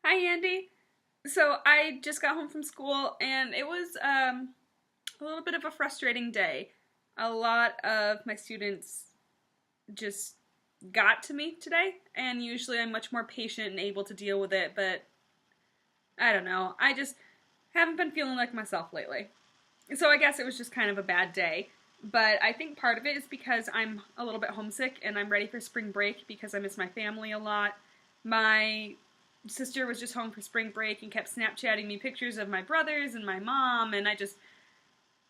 Hi, Andy. So I just got home from school and it was a little bit of a frustrating day. A lot of my students just got to me today, and usually I'm much more patient and able to deal with it, but I don't know. I just haven't been feeling like myself lately. So I guess it was just kind of a bad day. But I think part of it is because I'm a little bit homesick and I'm ready for spring break because I miss my family a lot. My sister was just home for spring break and kept Snapchatting me pictures of my brothers and my mom, and I just,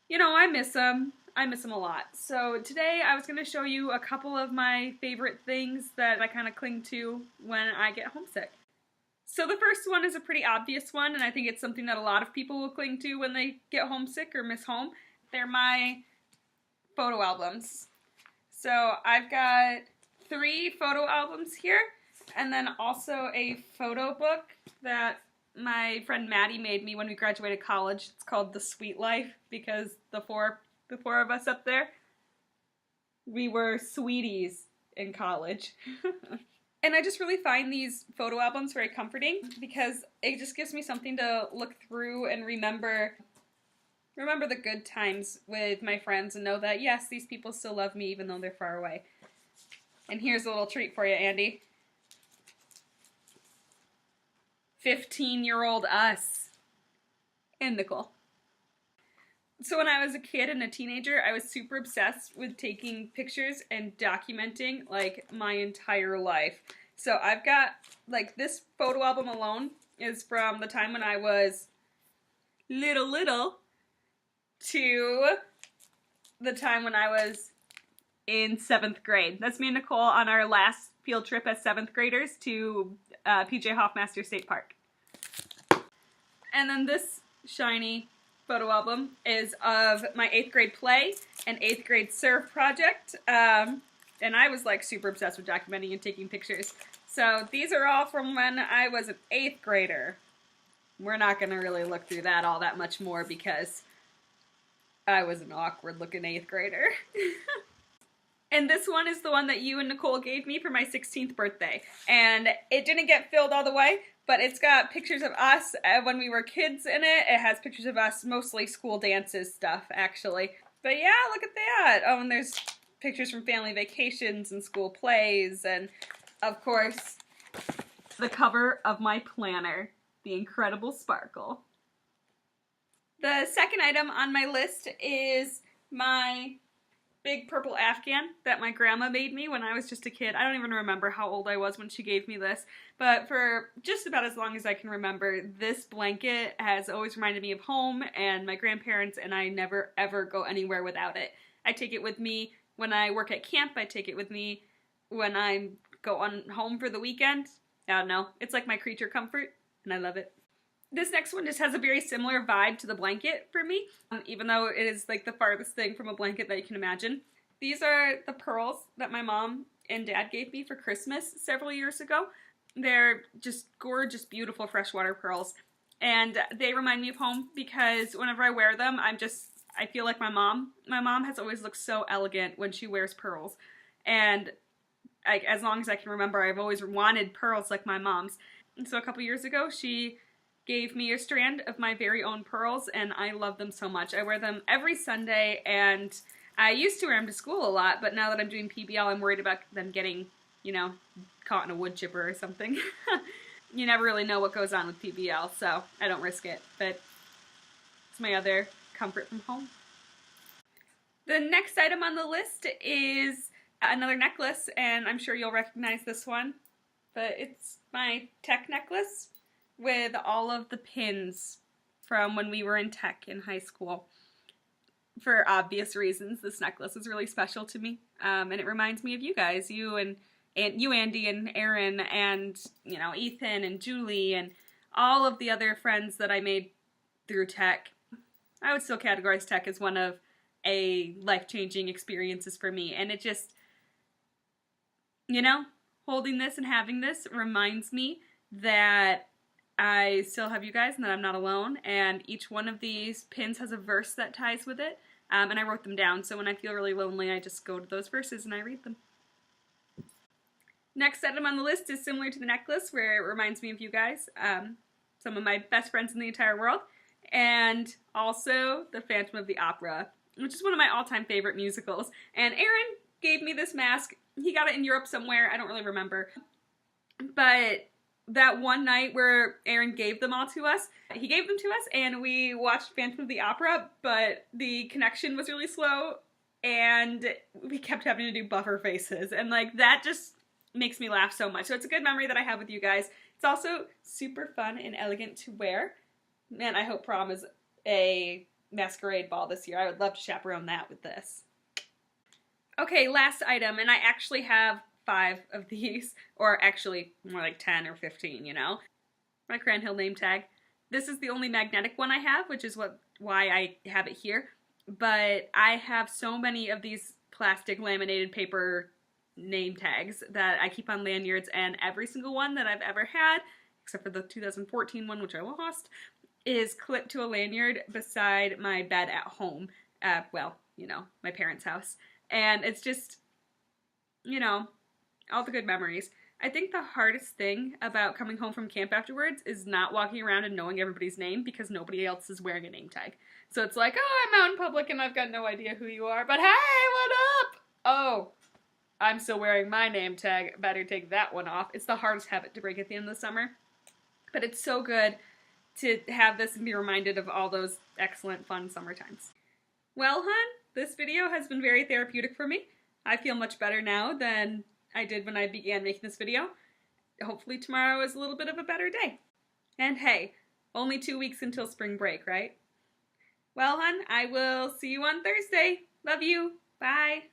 I miss them. I miss them a lot. So today I was going to show you a couple of my favorite things that I kind of cling to when I get homesick. So the first one is a pretty obvious one, and I think it's something that a lot of people will cling to when they get homesick or miss home. They're my photo albums. So I've got 3 photo albums here, and then also a photo book that my friend Maddie made me when we graduated college. It's called The Sweet Life because the four of us up there, we were sweeties in college. And I just really find these photo albums very comforting because it just gives me something to look through and remember the good times with my friends and know that, yes, these people still love me even though they're far away. And here's a little treat for you, Andy. 15-year-old us. And Nicole. So when I was a kid and a teenager, I was super obsessed with taking pictures and documenting, like, my entire life. So I've got, like, this photo album alone is from the time when I was little to the time when I was in 7th grade. That's me and Nicole on our last field trip as 7th graders to PJ Hoffmaster State Park. And then this shiny photo album is of my 8th grade play and 8th grade surf project. And I was like super obsessed with documenting and taking pictures. So these are all from when I was an 8th grader. We're not going to really look through that all that much more because I was an awkward looking 8th grader. And this one is the one that you and Nicole gave me for my 16th birthday. And it didn't get filled all the way, but it's got pictures of us when we were kids in it. It has pictures of us, mostly school dances stuff, actually. But yeah, look at that. Oh, and there's pictures from family vacations and school plays. And, of course, the cover of my planner, The Incredible Sparkle. The second item on my list is my big purple Afghan that my grandma made me when I was just a kid. I don't even remember how old I was when she gave me this, but for just about as long as I can remember, this blanket has always reminded me of home and my grandparents, and I never ever go anywhere without it. I take it with me when I work at camp. I take it with me when I go on home for the weekend. I don't know. It's like my creature comfort, and I love it. This next one just has a very similar vibe to the blanket for me, even though it is like the farthest thing from a blanket that you can imagine. These are the pearls that my mom and dad gave me for Christmas several years ago. They're just gorgeous, beautiful freshwater pearls, and they remind me of home because whenever I wear them, I feel like my mom. My mom has always looked so elegant when she wears pearls, and as long as I can remember, I've always wanted pearls like my mom's. And so a couple years ago, she gave me a strand of my very own pearls, and I love them so much. I wear them every Sunday, and I used to wear them to school a lot, but now that I'm doing PBL, I'm worried about them getting, caught in a wood chipper or something. You never really know what goes on with PBL, so I don't risk it, but it's my other comfort from home. The next item on the list is another necklace, and I'm sure you'll recognize this one, but it's my tech necklace with all of the pins from when we were in tech in high school. For obvious reasons, this necklace is really special to me, and it reminds me of you guys, you, Andy, and Aaron, and, Ethan, and Julie, and all of the other friends that I made through tech. I would still categorize tech as one of a life-changing experiences for me, and it just, holding this and having this reminds me that I still have you guys and that I'm not alone, and each one of these pins has a verse that ties with it, and I wrote them down, so when I feel really lonely, I just go to those verses and I read them. Next item on the list is similar to the necklace, where it reminds me of you guys, some of my best friends in the entire world, and also the Phantom of the Opera, which is one of my all-time favorite musicals. And Aaron gave me this mask. He got it in Europe somewhere, I don't really remember. But that one night where Aaron gave them all to us, he gave them to us and we watched Phantom of the Opera, but the connection was really slow and we kept having to do buffer faces, and like that just makes me laugh so much. So it's a good memory that I have with you guys. It's also super fun and elegant to wear. Man, I hope prom is a masquerade ball this year. I would love to chaperone that with this. Okay, last item, and I actually have 5 of these, or actually more like 10 or 15, you know. My Cran Hill name tag. This is the only magnetic one I have, which is why I have it here. But I have so many of these plastic laminated paper name tags that I keep on lanyards, and every single one that I've ever had, except for the 2014 one, which I lost, is clipped to a lanyard beside my bed at home. Well, you know, my parents' house. And it's just, you know, all the good memories. I think the hardest thing about coming home from camp afterwards is not walking around and knowing everybody's name because nobody else is wearing a name tag. So it's like, oh, I'm out in public and I've got no idea who you are, but hey, what up? Oh, I'm still wearing my name tag. Better take that one off. It's the hardest habit to break at the end of the summer. But it's so good to have this and be reminded of all those excellent, fun summer times. Well, hon, this video has been very therapeutic for me. I feel much better now than I did when I began making this video. Hopefully tomorrow is a little bit of a better day. And hey, only 2 weeks until spring break, right? Well, hon, I will see you on Thursday. Love you. Bye.